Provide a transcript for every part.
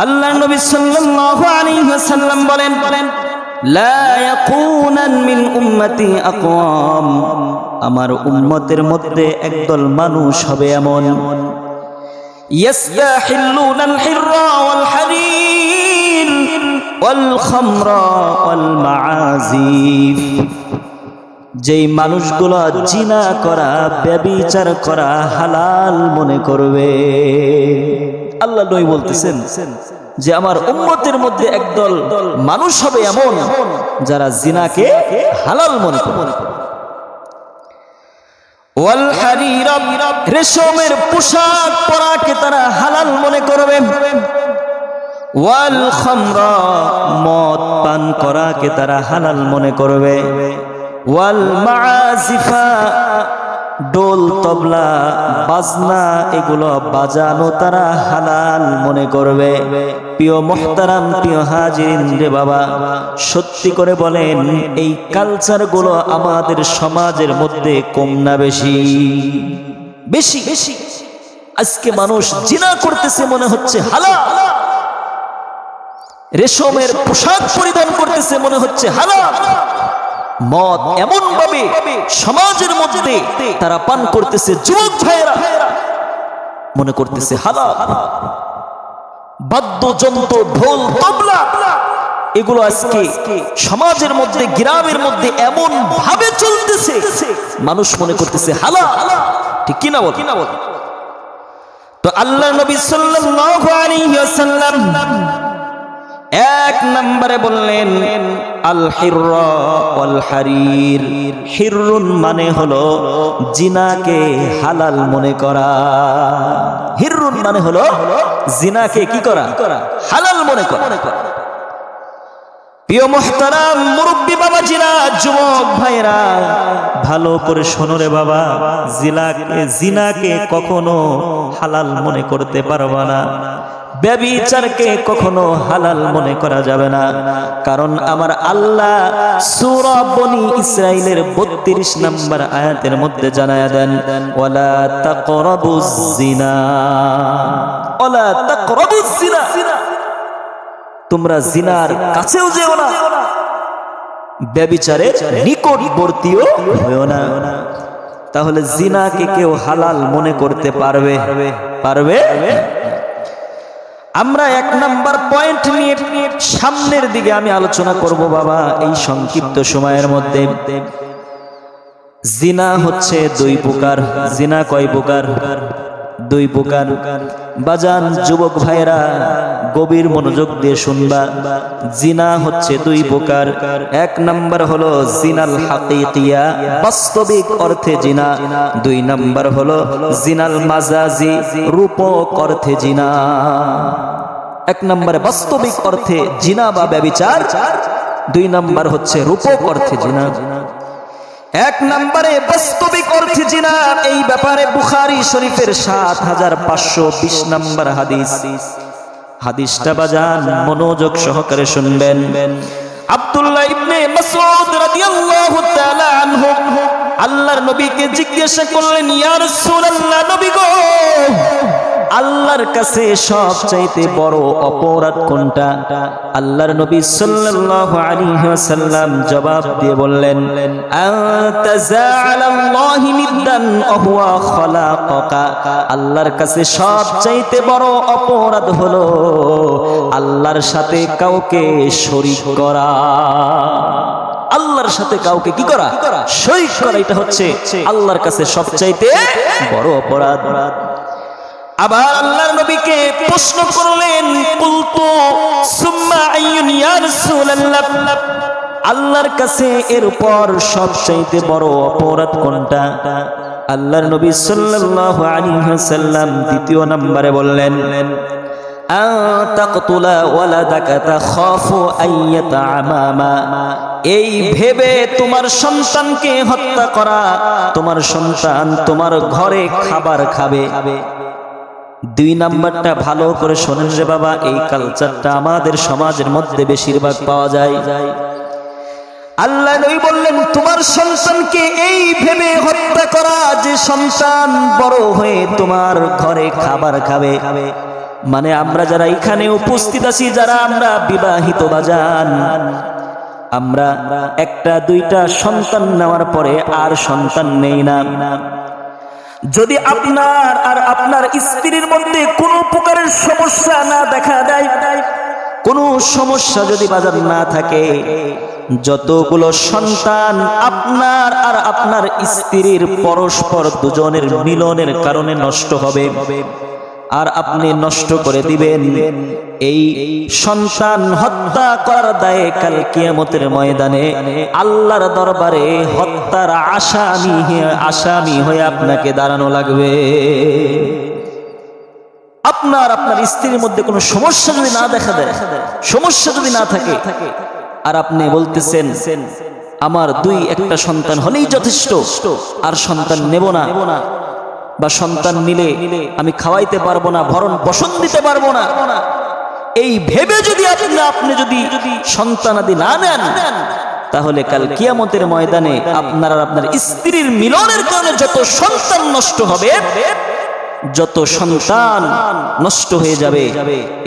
আল্লাহর নবী সাল্লাল্লাহু আলাইহি ওয়াসাল্লাম বলেন, লা ইয়াকুনান মিন উম্মতি আকওয়াম, আমার উম্মতের মধ্যে একদল মানুষ হবে এমন, ইয়াস্তাহিল্লুনাল হিররা ওয়াল হারির ওয়াল খামরা ওয়াল মাআজিফ, যেই মানুষগুলো জিনা করা, ব্যভিচার করা হালাল মনে করবে। আল্লাহ নবী বলতেছেন যে আমার উম্মতের মধ্যে একদল মানুষ হবে এমন যারা জিনাকে হালাল মনে করবে। ওয়াল হারির, রেশমের পোশাক পরাকে তারা হালাল মনে করবে। ওয়াল খামরা, মদ পান করাকে তারা হালাল মনে করবে। ওয়াল মাআজিফা, ডোল তবলা বাজনা এগুলো বাজানো তারা হালাল মনে করবে। প্রিয় মুহতারাম, প্রিয় হাজিরিন রে বাবা, সত্যি করে বলেন এই কালচার গুলো আমাদের সমাজের মধ্যে কম না বেশি? বেশি বেশি। আজকে মানুষ জিনা করতেছে মনে হচ্ছে হালাল, রেশমের পোশাক পরিধান করতেছে মনে হচ্ছে হালাল, মদ এমন ভাবে সমাজের মধ্যে তারা পান করতেছে, যুবক ভাইয়েরা মনে করতেছে হালাল। বাদ্যযন্ত্র, ঢোল তবলা এগুলো আজকে সমাজের মধ্যে, গ্রামের মধ্যে এমন ভাবে চলতেছে মানুষ মনে করতেছে হালাল। ঠিক কিনা বল? তো আল্লাহ নবী সাল্লাল্লাহু আলাইহি ওয়াসাল্লাম এক নম্বরে বললেন আল হিররা ওয়াল হারির। হিররুন মানে হলো জিনাকে হালাল মনে করা। হিররুন মানে হলো জিনাকে কি করা? হালাল মনে করা। প্রিয় মুহতারাম মুরব্বী বাবাজিরা, যুবক ভাইরা, ভালো করে শোনো রে বাবা, জিনাকে কখনো হালাল মনে করতে পারবা না, ব্যভিচারকে কখনো হালাল মনে করা যাবে না। কারণ আমার আল্লাহ সূরা বনি ইসরাইলের 32 নম্বর আয়াতের মধ্যে জানায়া দেন, ওয়ালা তাকরাবুজ জিনা, ওয়ালা তাকরাবুজ জিনা, তোমরা জিনার কাছেও যেও না, ব্যভিচারের নিকটবর্তীও হয়ো না। তাহলে জিনাকে কেউ হালাল মনে করতে পারবে? পারবে? আমরা এক নাম্বার পয়েন্ট নিয়ে সামনের দিকে আমি আলোচনা করব বাবা এই সংক্ষিপ্ত সময়ের মধ্যে। জিনা হচ্ছে দুই প্রকার। জিনা কয় প্রকার? দুই প্রকার। বাজান যুবক ভাইরা গভীর মনোযোগ দিয়ে শুনবা। জিনা হচ্ছে দুই প্রকার। এক নাম্বার হলো জিনাল হাকিকিয়া, বাস্তবিক অর্থে জিনা। দুই নাম্বার হলো জিনাল মাজাজি, রূপক অর্থে জিনা। এক নম্বরে বাস্তবিক অর্থে জিনা বা ব্যভিচার, দুই নাম্বার হচ্ছে রূপক অর্থে জিনা। এক নম্বরে বাস্তবিক অর্থে জিনা, এই ব্যাপারে বুখারী শরীফের 7520 নম্বর হাদিস। হাদিসটা বাজান মনোযোগ সহকারে শুনবেন। আব্দুল্লাহ ইবনে মাসউদ রাদিয়াল্লাহু তাআলা আনহু আল্লাহর নবীকে জিজ্ঞাসা করলেন, ইয়া রাসূলুল্লাহ, নবী গো, আল্লাহর কাছে সবচাইতে বড় অপরাধ কোনটা? আল্লাহর নবী সাল্লাল্লাহু আলাইহি ওয়াসাল্লাম জবাব দিয়ে বললেন, আনতাজালাল্লাহি নিদ্দান ওয়া হুয়া খালাকাকা। আল্লাহর কাছে সবচাইতে বড় অপরাধ হলো আল্লাহর সাথে কাউকে শরীক করা। আল্লাহর সাথে কাউকে কি করা? শরীক করা। এটা হচ্ছে আল্লাহর কাছে সবচাইতে বড় অপরাধ। আবার আল্লাহর নবীকে প্রশ্ন করলেন, কুলতু সুম্মা আইয়ুন ইয়া রাসূলুল্লাহ, আল্লাহর কাছে এরপর সবচেয়ে বড় অপরাধ কোনটা? আল্লাহর নবী সাল্লাল্লাহু আলাইহি ওয়াসাল্লাম দ্বিতীয় নম্বরে বললেন, আতাকতুলা ওয়ালাদাকা তাখাফু আইয়াতামামা, এই ভেবে তোমার সন্তানকে হত্যা করা, তোমার সন্তান তোমার ঘরে খাবার খাবে। দুই নাম্বারটা ভালো করে শোনেন রে বাবা, এই কালচারটা আমাদের সমাজের মধ্যে বেশিরভাগ পাওয়া যায়। আল্লাহ নবী বললেন, তোমার সন্তানকে এই ভেবে হত্যা করা যে সন্তান বড় হয়ে তোমার ঘরে খাবার খাবে। মানে আমরা যারা এখানে উপস্থিত আছি, যারা আমরা বিবাহিত বাজান, আমরা একটা দুইটা সন্তান নেওয়ার পরে আর সন্তান নেই না। যদি আপনার আর আপনার স্ত্রীর মধ্যে কোনো প্রকারের সমস্যা না দেখা দেয়, কোনো সমস্যা যদি বাজার না থাকে, যতগুলো সন্তান আপনার আর আপনার স্ত্রীর পরস্পর দুজনের মিলনের কারণে নষ্ট হবে, আর আপনি নষ্ট করে দিবেন, এই সন্তান হত্যা করার দায়ে কাল কিয়ামতের ময়দানে আল্লাহর দরবারে হত্যার আসামি হয়ে আপনাকে দাঁড়ানো লাগবে। আপনার আপনার স্ত্রীর মধ্যে কোনো সমস্যা যদি না দেখা দেয়, সমস্যা যদি না থাকে, আর আপনি বলতেছেন আমার একটা সন্তান হলেই যথেষ্ট, আর সন্তান নেব না, বা সন্তান নিলে আমি খাওয়াইতে পারবো না, ভরণ পোষণ দিতে পারবো না, এই ভেবে যদি আপনি যদি সন্তানাদি না নেন, তাহলে কাল কিয়ামতের ময়দানে আপনার আর আপনার স্ত্রীর মিলনের কারণে যত সন্তান নষ্ট হবে, যত সন্তান নষ্ট হয়ে যাবে,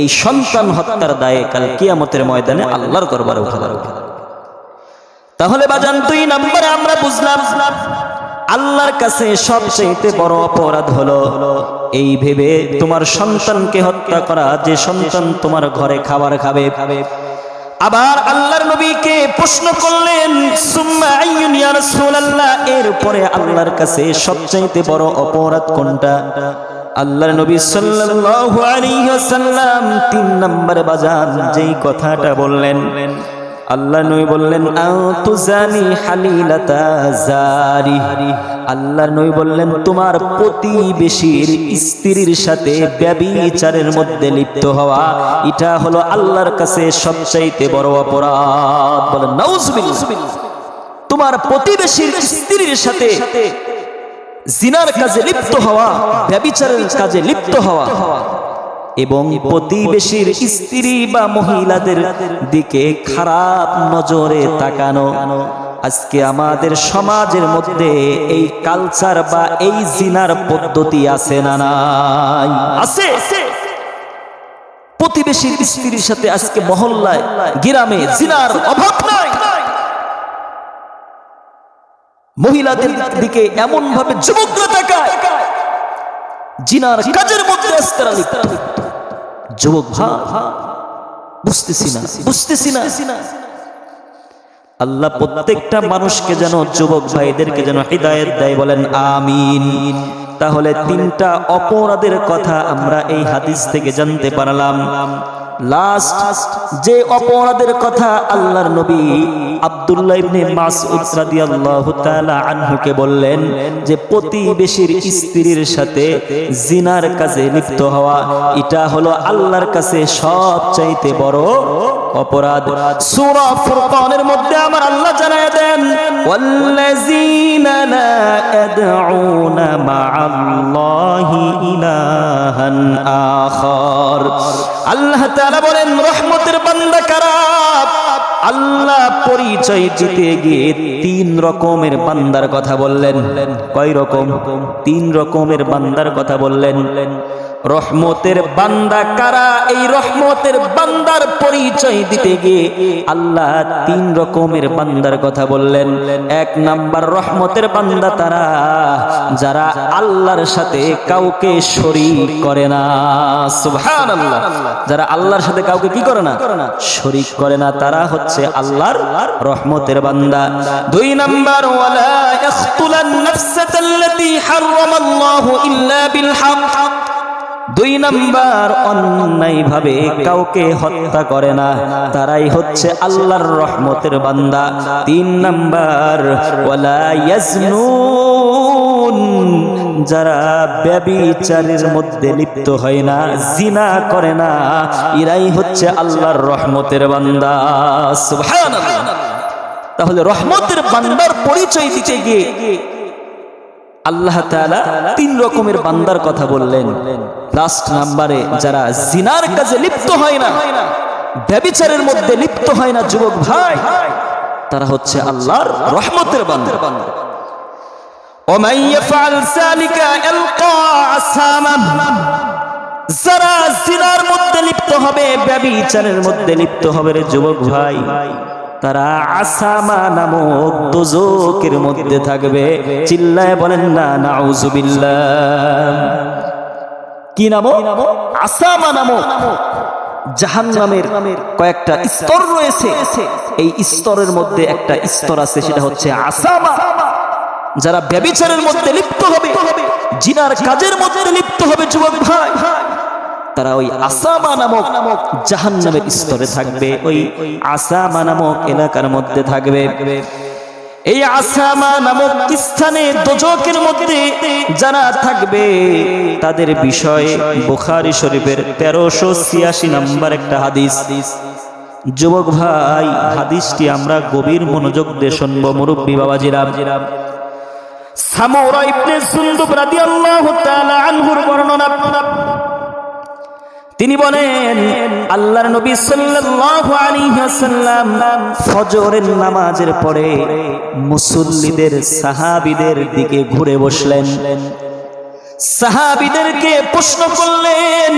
এই সন্তান হত্যার দায়ে কাল কিয়ামতের ময়দানে আল্লাহর দরবারে উঠাবে। তাহলে বাজান 2 নম্বরে আমরা বুঝলাম আল্লাহর কাছে সবচেয়ে বড় অপরাধ হলো এই ভেবে তোমার সন্তানকে হত্যা করা, যে সন্তান তোমার ঘরে খাবার খাবে। আবার আল্লাহর নবীকে প্রশ্ন করলেন, সুম্মা আইয়ুন ইয়া রাসূলুল্লাহ, এরপরে আল্লাহর কাছে সবচেয়ে বড় অপরাধ কোনটা? আল্লাহর নবী সাল্লাল্লাহু আলাইহি ওয়াসাল্লাম 3 নম্বরে বাজান যেই কথাটা বললেন, আল্লাহ নবী বললেন আতুজানি হালিলাতা জারি। আল্লাহ নবী বললেন তোমার প্রতিবেশীর স্ত্রীর সাথে ব্যভিচারের মধ্যে লিপ্ত হওয়া, এটা হলো আল্লাহর কাছে সবচাইতে বড় অপরাধ। বলেন নাউজুবিল্লাহ। তোমার প্রতিবেশীর স্ত্রীর সাথে জিনার কাজে লিপ্ত হওয়া, ব্যভিচারের কাজে লিপ্ত হওয়া, এবং প্রতিবেশীর স্ত্রী বা মহিলাদের দিকে খারাপ নজরে তাকানো। আজকে আমাদের সমাজের মধ্যে এই কালচার বা এই জিনার পদ্ধতি আছে না নাই? আছে। প্রতিবেশীর স্ত্রীর সাথে আজকে মহল্লায় গ্রামে জিনার অভাব নাই। মহিলাদের দিকে এমন ভাবে যুবকরা তাকায়, জিনার কাজের মধ্যে আস্তারা লিপ্ত। যুবক ভাই বুঝতেছি না। আল্লাহ প্রত্যেকটা মানুষকে যেন, যুবক ভাইদেরকে যেন হিদায়াত দেয়, বলেন আমিন। তাহলে 3টা অপরাধের কথা আমরা এই হাদিস থেকে জানতে পারলাম। লাস্ট যে অপরাধের কথা আল্লাহর নবী আব্দুল্লাহ ইবনে মাসউদ রাদিয়াল্লাহু তাআলা আনহুকে বললেন, যে প্রতিবেশীর স্ত্রীর সাথে জিনার কাজে লিপ্ত হওয়া, এটা হলো আল্লাহর কাছে সবচাইতে বড় অপরাধ। সূরা ফুরকানের মধ্যে আমার আল্লাহ জানায় দেন, ওয়াল্লাযীনা লা ইয়াদউনা মা'আল্লাহি ইলাহান আখার। আল্লাহ তাআলা বলেন রহমতের বান্দা কারা? আল্লাহ পরিচয় দিতে গিয়ে 3 রকমের বান্দার কথা বললেন। কয় রকম? 3 রকমের বান্দার কথা বললেন। রহমতের বান্দা কারা? এই রহমতের বান্দার পরিচয় দিতে গিয়ে আল্লাহ 3 রকমের বান্দার কথা বললেন। 1 নাম্বার রহমতের বান্দা তারা যারা আল্লাহর সাথে কাউকে শরীক করে না। সুবহানাল্লাহ। যারা আল্লাহর সাথে কাউকে কি করে না? শরীক করে না, তারা হচ্ছে আল্লাহর রহমতের বান্দা। 2 নাম্বার ওয়ালা ইয়াকতুলান নাফসাতাল্লাতী হারামাল্লাহু ইল্লা বিল হক। 2 নাম্বার অন্যায় ভাবে কাউকে হত্যা করে না, তারাই হচ্ছে আল্লাহর রহমতের বান্দা। 3 নাম্বার ওয়ালা ইয়াজনুন, যারা ব্যভিচারের মধ্যে লিপ্ত হয় না, জিনা করে না, এরাই হচ্ছে আল্লাহর রহমতের বান্দা। সুবহানাল্লাহ। তাহলে রহমতের বান্দার পরিচয় দিতে গিয়ে আল্লাহ তাআলা 3 রকমের বান্দার কথা বললেন। লাস্ট নাম্বারে যারা জিনার কাজে লিপ্ত হয় না, ব্যভিচারের মধ্যে লিপ্ত হয় না, যুবক ভাই, তারা হচ্ছে আল্লাহর রহমতের বান্দা। ওয়া মান ইয়াফআল যালিকা আলকা আসামা, যারা জিনার মধ্যে লিপ্ত হবে, ব্যভিচারের মধ্যে লিপ্ত হবে রে যুবক ভাই, তারা আসামা নামক দোজখের মধ্যে থাকবে। চিল্লায় বলেন না নাউজুবিল্লাহ। কি নাম? আসামা নামক জাহান্নামের কয়েকটা স্তর রয়েছে। এই স্তরের মধ্যে একটা স্তর আছে, সেটা হচ্ছে আসামা। যারা ব্যভিচারের মধ্যে লিপ্ত হবে, জিনার কাজের মধ্যে লিপ্ত হবে যুবক ভাই, তারা ওই আসামা নামক জাহান্নামের স্তরে থাকবে, ওই আসামা নামক এলাকার মধ্যে থাকবে। এই আসামা নামক স্থানে দোজখের মধ্যে যারা থাকবে তাদের বিষয়ে বুখারী শরীফের 1386 নম্বর একটা হাদিস। যুবক ভাই, হাদিসটি আমরা গভীর মনোযোগ দিয়ে শুনবো মুরব্বী বাবাজিরা। সামুরা ইবনে জুনদুব রাদিয়াল্লাহু তাআলা আনহুর বর্ণনা, তিনি বলেন আল্লাহর নবী সাল্লাল্লাহু আলাইহি ওয়াসাল্লাম ফজরের নামাজের পরে মুসল্লিদের সাহাবীদের দিকে ঘুরে বসলেন। সাহাবীদেরকে প্রশ্ন করলেন,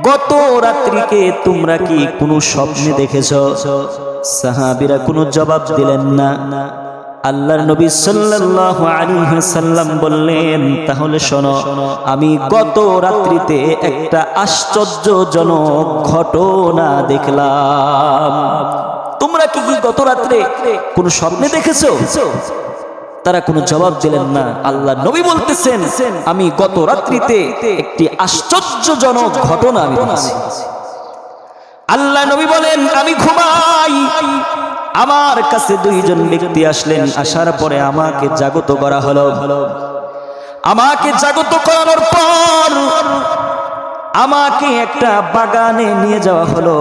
গত রাত্রিকে তোমরা কি কোনো স্বপ্নে দেখেছো? সাহাবীরা কোনো জবাব দিলেন না। আল্লাহর নবী সাল্লাল্লাহু আলাইহি ওয়াসাল্লাম বললেন, তাহলে শোনো, আমি গত রাত্রিতে একটা আশ্চর্যজনক ঘটনা দেখলাম। তোমরা কি গত রাত্রে কোন স্বপ্নে দেখেছো? তারা কোনো জবাব দিলেন না। আল্লাহর নবী বলতেছেন, আমি গত রাত্রিতে একটি আশ্চর্যজনক ঘটনা আমি দেখেছি। আল্লাহ নবী বলেন, আমি ঘুমাই, আমার কাছে দুইজন ব্যক্তি আসলেন। আসার পরে আমাকে জাগত করা হলো। আমাকে জাগত করানোর পর আমাকে একটা বাগানে নিয়ে যাওয়া হলো।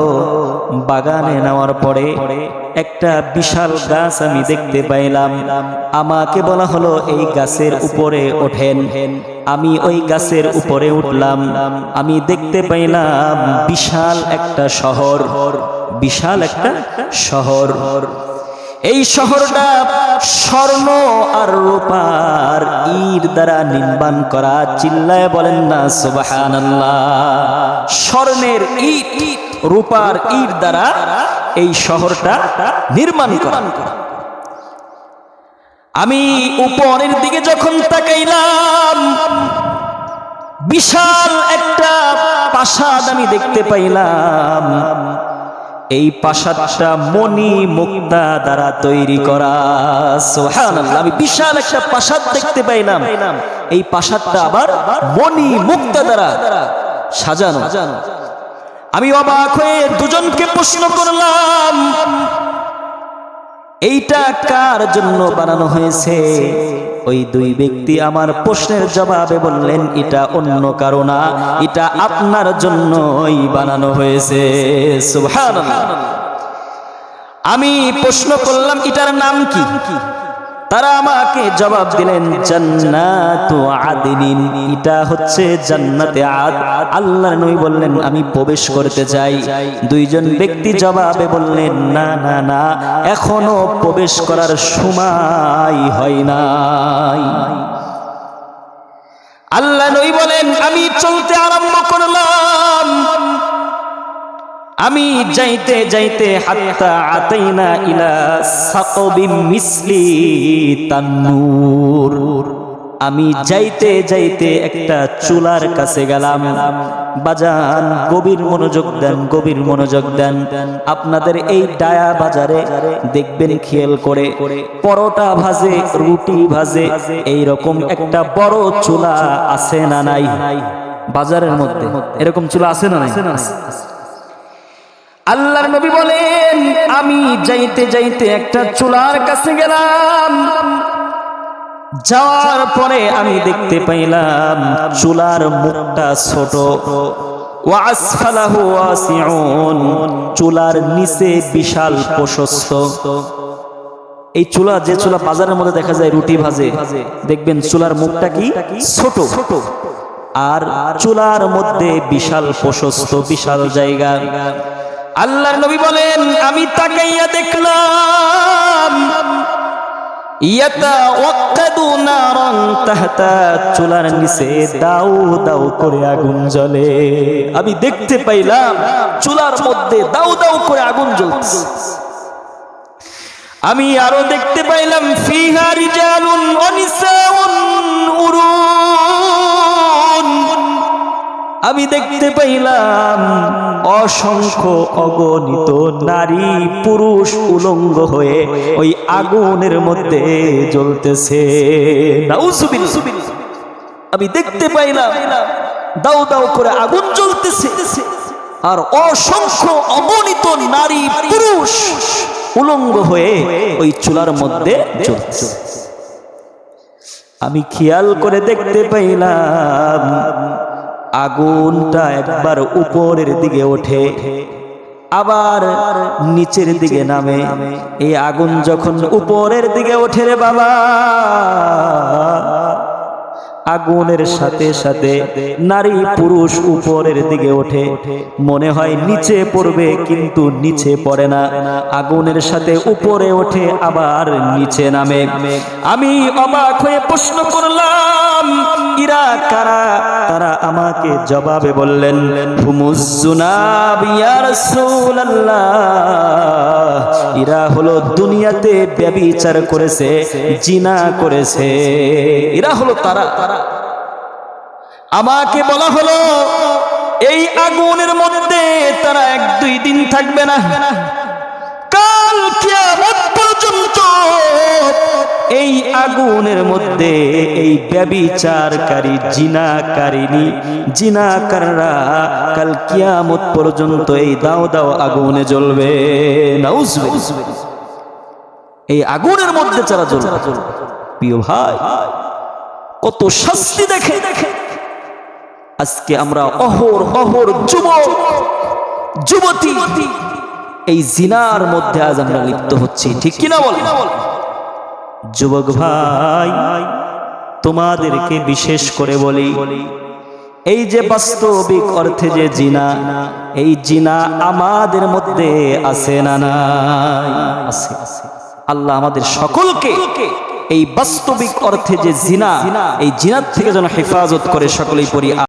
বাগানে নেওয়ার পরে একটা বিশাল গাছ আমি দেখতে পাইলাম। আমাকে বলা হলো, এই গাছের উপরে ওঠেন। আমি ওই গাছের উপরে উঠলাম। আমি দেখতে পাইলাম বিশাল একটা শহর, বিশাল একটা শহর। এই শহরটা স্বর্ণ আর রূপার ইট দ্বারা নির্মাণ করা। চিল্লায় বলেন না সুবহানাল্লাহ। স্বর্ণের ইট, রূপার ইট দ্বারা এই শহরটা নির্মাণ করা। আমি উপরের দিকে যখন তাকাইলাম, বিশাল একটা প্রাসাদ আমি দেখতে পাইলাম। এই প্রাসাদটা মণি মুক্তা দ্বারা তৈরি করা। সুবহানাল্লাহ। আমি বিশাল একটা প্রাসাদ দেখতে পাইলাম। এই প্রাসাদটা আবার মণি মুক্তা দ্বারা সাজানো। আমি অবাক হয়ে দুজনকে প্রশ্ন করলাম, এইটা কার জন্য বানানো হয়েছে? ওই দুই ব্যক্তি আমার প্রশ্নের জবাবে বললেন, এটা অন্য কারো না, এটা আপনার জন্যই বানানো হয়েছে। সুবহানাল্লাহ। আমি প্রশ্ন করলাম, এটার নাম কি? তারা আমাকে জবাব দিলেন, জান্নাতু আদনিন। এটা হচ্ছে জান্নাতে আদ। আল্লাহর নবী বললেন, আমি প্রবেশ করতে চাই। দুইজন ব্যক্তি জবাবে বললেন, না না না, এখনো প্রবেশ করার সময় হয় নাই। আল্লাহর নবী বলেন, আমি চলতে আরম্ভ করলাম। আমি যাইতে যাইতে হাত্তা আতাইনা ইলা সাকবিম মিসলি তান্নুর। আমি যাইতে যাইতে একটা চুলার কাছে গেলাম। বাজান, গভীর মনোযোগ দেন, গভীর মনোযোগ দেন। আপনাদের এই ডায়া বাজারে দেখবেন খেয়াল করে, পরোটা ভাজে, রুটি ভাজে, এই রকম একটা বড় চুলা আছে না নাই? বাজারের মধ্যে এরকম চুলা আছে না নাই? আল্লাহর নবী বলেন, আমি যাইতে যাইতে একটা চুলার কাছে গেলাম। যাওয়ার পরে আমি দেখতে পাইলাম চুলার মুখটা ছোট, ওয়া আসফালাহু ওয়াসিউন। চুলার নিচে বিশাল প্রশস্ত। এই চুলা, যে চুলা বাজারের মধ্যে দেখা যায় রুটি ভাজে, দেখবেন চুলার মুখটা কি ছোট, আর চুলার মধ্যে বিশাল প্রশস্ত, বিশাল জায়গা। আল্লাহর নবী বলেন, আমি তাকাইয়া দেখলাম ইয়াতাওয়াক্কাদু নারান তাহতা, চুলার নিচে দাউ দাউ করে আগুন জ্বলে। আমি দেখতে পাইলাম চুলার মধ্যে দাউ দাউ করে আগুন জ্বলছে। আমি আরো দেখতে পাইলাম ফিহা রিজালুন ওয়া নিসাউন উরুন, আমি দেখতে পাইলাম অসংখ্য অগণিত নারী পুরুষ উলঙ্গ হয়ে ওই আগুনের মধ্যে জ্বলতেছে। নাউজুবিল্লাহ। আমি দেখতে পাইলাম দাউ দাউ করে আগুন জ্বলতেছে আর অসংখ্য অগণিত নারী পুরুষ উলঙ্গ হয়ে ওই চুলার মধ্যে জ্বলছে। আমি খেয়াল করে দেখতে পাইলাম আগুনটা একবার উপরের দিকে ওঠে, আবার নিচের দিকে নামে। এই আগুন যখন উপরের দিকে ওঠে রে বাবা, আগুনের সাথে সাথে নারী পুরুষ উপরের দিকে ওঠে, মনে হয় নিচে পড়বে কিন্তু নিচে পড়ে না। আগুনের সাথে উপরে ওঠে আবার নিচে নামে। আমি অবাক হয়ে প্রশ্ন করলাম ইরা কারা? তারা আমাকে জবাবে বললেন হুমুজ জুনাব ইয়া রাসূলুল্লাহ, এরা হলো দুনিয়াতে ব্যভিচার করেছে, জিনা করেছে, এরা হলো তারা। আমাকে বলা হলো এই আগুনের মধ্যে তারা 1-2 দিন থাকবে না, কাল কিয়ামত পর্যন্ত এই আগুনের মধ্যে এই ব্যভিচারকারী জিনাকারিনী জিনাকাররা কাল কিয়ামত পর্যন্ত এই দাও দাও আগুনে জ্বলবে। নাউজুবিল্লাহ। এই আগুনের মধ্যে যারা জ্বলবে, প্রিয় ভাই কত শাস্তি দেখে। আজকে আমরা অহর অহর যুবক যুবতী এই জিনার মধ্যে আজ আমরা লিপ্ত হচ্ছি, ঠিক কিনা বলেন? যুবক ভাই তোমাদেরকে বিশেষ করে বলি, এই যে বাস্তবিক অর্থে যে জিনা, এই জিনা আমাদের মধ্যে আছে না নাই? আছে। আল্লাহ আমাদের সকলকে এই বাস্তবিক অর্থে যে জিনা, এই জিনার থেকে যেন হেফাজত করে। সকলেই পড়ি।